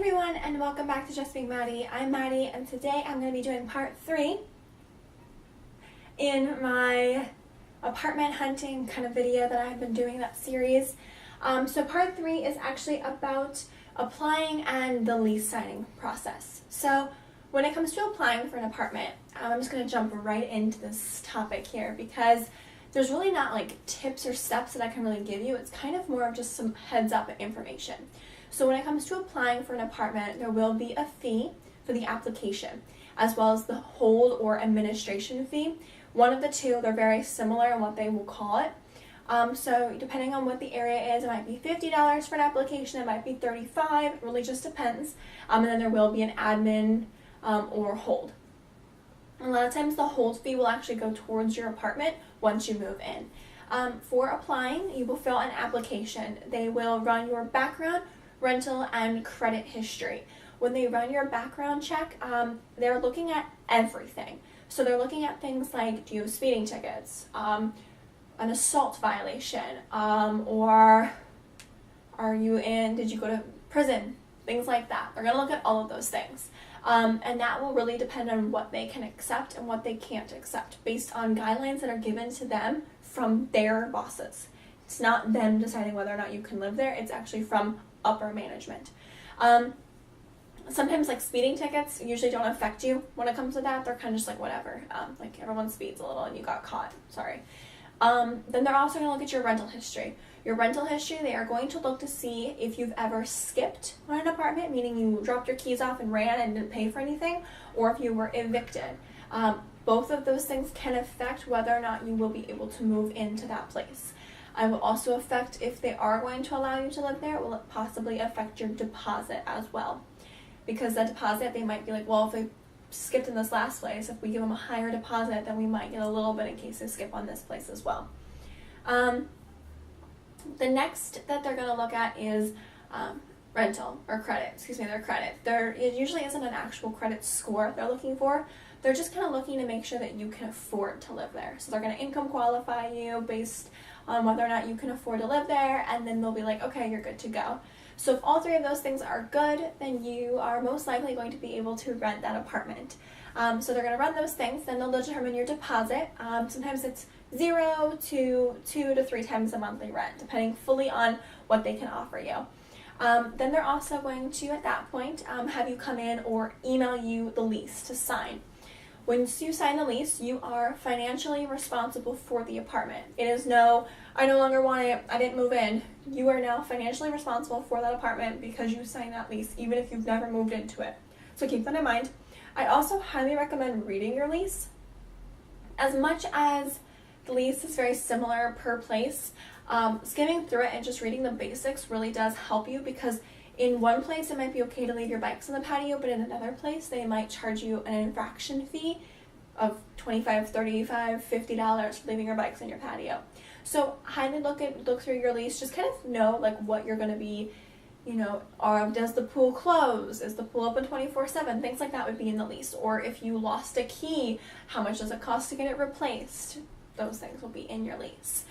everyone, and welcome back to Just Being Maddie. I'm Maddie, and today I'm going to be doing part 3 in my apartment hunting kind of video that I've been doing, that series. So part 3 is actually about applying and the lease signing process. So when it comes to applying for an apartment, I'm just going to jump right into this topic here because there's really not like tips or steps that I can really give you. It's kind of more of just some heads up information. So when it comes to applying for an apartment, there will be a fee for the application, as well as the hold or administration fee. One of the two, they're very similar in what they will call it. So depending on what the area is, it might be $50 for an application, it might be $35, it really just depends. And then there will be an admin or hold. A lot of times the hold fee will actually go towards your apartment once you move in. For applying, you will fill an application. They will run your background, rental, and credit history. When they run your background check, they're looking at everything. So they're looking at things like, do you have speeding tickets, an assault violation, or did you go to prison, things like that. They're going to look at all of those things. And that will really depend on what they can accept and what they can't accept based on guidelines that are given to them from their bosses. It's not them deciding whether or not you can live there. It's actually from upper management. Sometimes like speeding tickets usually don't affect you when it comes to that. They're kind of just like whatever. Like everyone speeds a little and you got caught. Sorry. Then they're also going to look at your rental history. Your rental history, they are going to look to see if you've ever skipped on an apartment, meaning you dropped your keys off and ran and didn't pay for anything, or if you were evicted. Both of those things can affect whether or not you will be able to move into that place. It will also affect if they are going to allow you to live there. It will possibly affect your deposit as well. Because that deposit, they might be like, well, if they skipped in this last place, if we give them a higher deposit, then we might get a little bit in case they skip on this place as well. The next that they're going to look at is rental or credit, their credit. It usually isn't an actual credit score they're looking for. They're just kind of looking to make sure that you can afford to live there. So they're going to income qualify you based on whether or not you can afford to live there, and then they'll be like, okay, you're good to go. So if all three of those things are good, then you are most likely going to be able to rent that apartment. So they're going to run those things, then they'll determine your deposit. Sometimes it's 0 to 2 to 3 times the monthly rent, depending fully on what they can offer you. Then they're also going to, at that point, have you come in or email you the lease to sign. Once you sign the lease, you are financially responsible for the apartment. It is no, I no longer want it, I didn't move in. You are now financially responsible for that apartment because you signed that lease, even if you've never moved into it. So keep that in mind. I also highly recommend reading your lease. As much as the lease is very similar per place, skimming through it and just reading the basics really does help you, because in one place it might be okay to leave your bikes in the patio, but in another place they might charge you an infraction fee of $25, $35, $50 for leaving your bikes in your patio. So highly look through your lease, just kind of know like what you're going to be, does the pool close? Is the pool open 24/7? Things like that would be in the lease. Or if you lost a key, how much does it cost to get it replaced? Those things will be in your lease.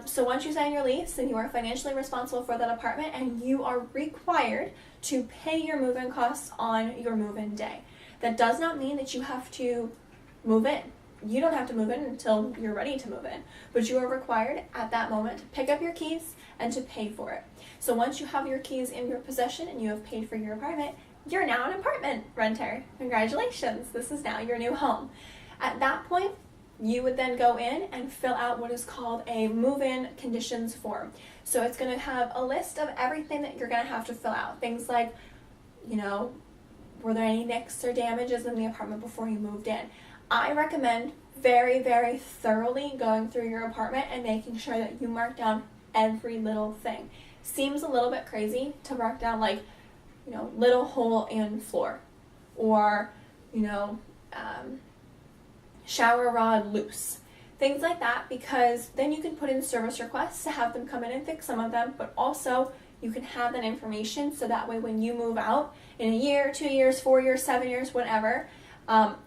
So once you sign your lease, then you are financially responsible for that apartment, and you are required to pay your move-in costs on your move-in day. That does not mean that you have to move in. You don't have to move in until you're ready to move in, but you are required at that moment to pick up your keys and to pay for it. So once you have your keys in your possession and you have paid for your apartment, you're now an apartment renter. Congratulations, this is now your new home. At that point, you would then go in and fill out what is called a move-in conditions form. So it's going to have a list of everything that you're going to have to fill out. Things like, were there any nicks or damages in the apartment before you moved in? I recommend very, very thoroughly going through your apartment and making sure that you mark down every little thing. Seems a little bit crazy to mark down like, little hole in floor, or, shower rod loose, things like that, because then you can put in service requests to have them come in and fix some of them, but also you can have that information so that way when you move out in a year, 2 years, 4 years, 7 years, whatever,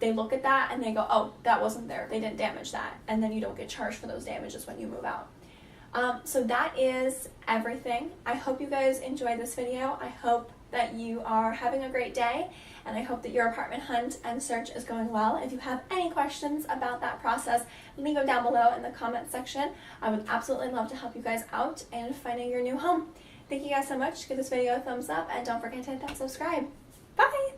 they look at that and they go, oh, that wasn't there, they didn't damage that, and then you don't get charged for those damages when you move out. So that is everything. I hope you guys enjoyed this video. I hope that you are having a great day, and I hope that your apartment hunt and search is going well. If you have any questions about that process, leave them down below in the comment section. I would absolutely love to help you guys out in finding your new home. Thank you guys so much. Give this video a thumbs up, and don't forget to hit that subscribe. Bye!